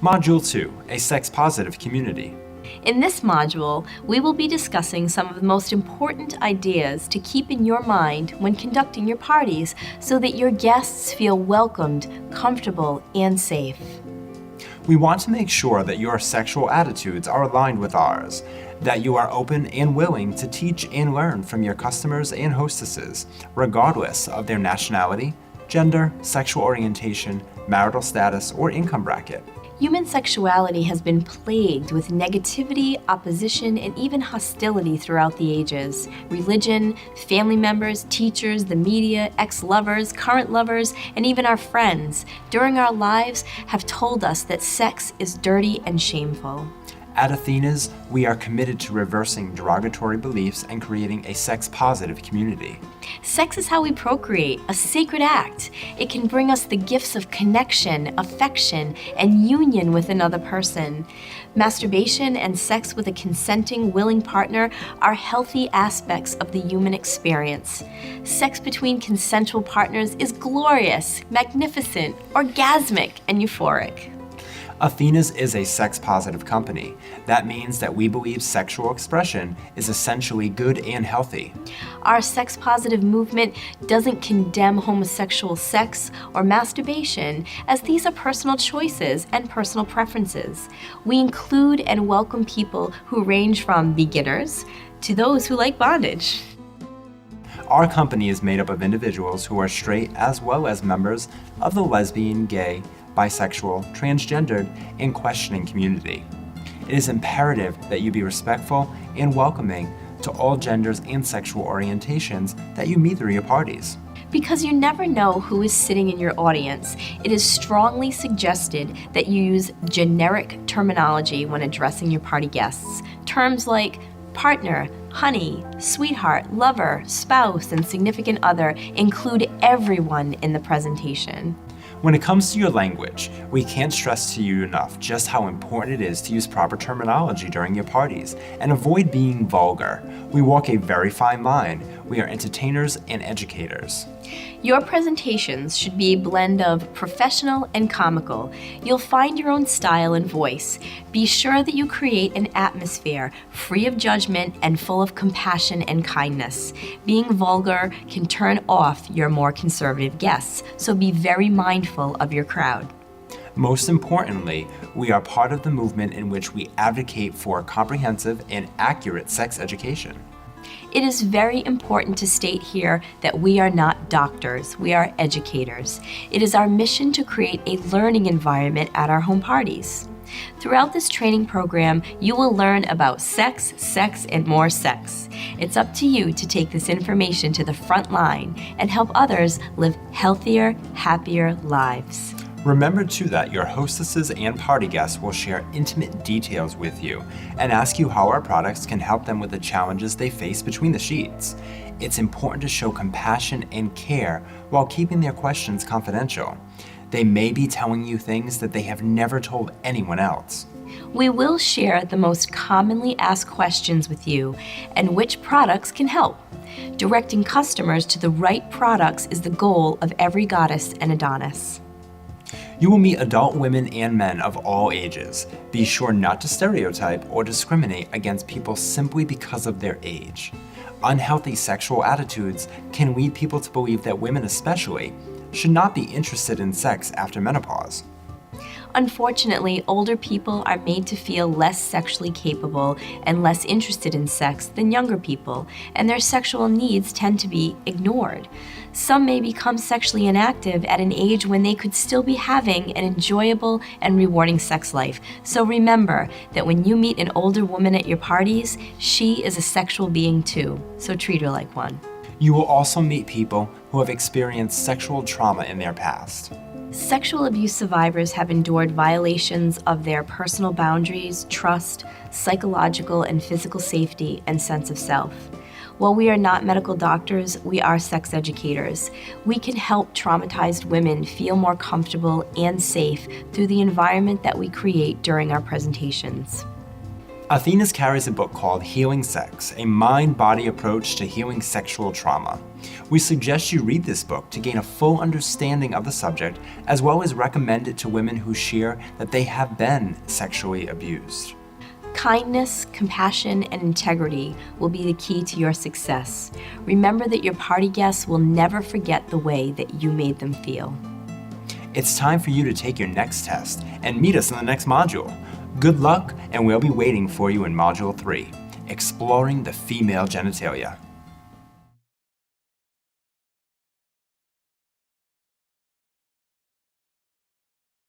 Module 2, a sex-positive community. In this module, we will be discussing some of the most important ideas to keep in your mind when conducting your parties so that your guests feel welcomed, comfortable, and safe. We want to make sure that your sexual attitudes are aligned with ours, that you are open and willing to teach and learn from your customers and hostesses, regardless of their nationality, gender, sexual orientation, marital status, or income bracket. Human sexuality has been plagued with negativity, opposition, and even hostility throughout the ages. Religion, family members, teachers, the media, ex-lovers, current lovers, and even our friends during our lives have told us that sex is dirty and shameful. At Athena's, we are committed to reversing derogatory beliefs and creating a sex-positive community. Sex is how we procreate, a sacred act. It can bring us the gifts of connection, affection, and union with another person. Masturbation and sex with a consenting, willing partner are healthy aspects of the human experience. Sex between consensual partners is glorious, magnificent, orgasmic, and euphoric. Athena's is a sex-positive company. That means that we believe sexual expression is essentially good and healthy. Our sex-positive movement doesn't condemn homosexual sex or masturbation, as these are personal choices and personal preferences. We include and welcome people who range from beginners to those who like bondage. Our company is made up of individuals who are straight as well as members of the lesbian, gay, bisexual, transgendered, and questioning community. It is imperative that you be respectful and welcoming to all genders and sexual orientations that you meet through your parties. Because you never know who is sitting in your audience, it is strongly suggested that you use generic terminology when addressing your party guests. Terms like partner, honey, sweetheart, lover, spouse, and significant other include everyone in the presentation. When it comes to your language, we can't stress to you enough just how important it is to use proper terminology during your parties and avoid being vulgar. We walk a very fine line. We are entertainers and educators. Your presentations should be a blend of professional and comical. You'll find your own style and voice. Be sure that you create an atmosphere free of judgment and full of compassion and kindness. Being vulgar can turn off your more conservative guests, so be very mindful of your crowd. Most importantly, we are part of the movement in which we advocate for comprehensive and accurate sex education. It is very important to state here that we are not doctors, we are educators. It is our mission to create a learning environment at our home parties. Throughout this training program, you will learn about sex, and more sex. It's up to you to take this information to the front line and help others live healthier, happier lives. Remember too that your hostesses and party guests will share intimate details with you and ask you how our products can help them with the challenges they face between the sheets. It's important to show compassion and care while keeping their questions confidential. They may be telling you things that they have never told anyone else. We will share the most commonly asked questions with you and which products can help. Directing customers to the right products is the goal of every goddess and Adonis. You will meet adult women and men of all ages. Be sure not to stereotype or discriminate against people simply because of their age. Unhealthy sexual attitudes can lead people to believe that women especially should not be interested in sex after menopause. Unfortunately, older people are made to feel less sexually capable and less interested in sex than younger people, and their sexual needs tend to be ignored. Some may become sexually inactive at an age when they could still be having an enjoyable and rewarding sex life. So remember that when you meet an older woman at your parties, she is a sexual being too, so treat her like one. You will also meet people who have experienced sexual trauma in their past. Sexual abuse survivors have endured violations of their personal boundaries, trust, psychological and physical safety, and sense of self. While we are not medical doctors, we are sex educators. We can help traumatized women feel more comfortable and safe through the environment that we create during our presentations. Athena carries a book called Healing Sex, a mind-body approach to healing sexual trauma. We suggest you read this book to gain a full understanding of the subject, as well as recommend it to women who share that they have been sexually abused. Kindness, compassion, and integrity will be the key to your success. Remember that your party guests will never forget the way that you made them feel. It's time for you to take your next test and meet us in the next module. Good luck, and we'll be waiting for you in Module 3, Exploring the Female Genitalia.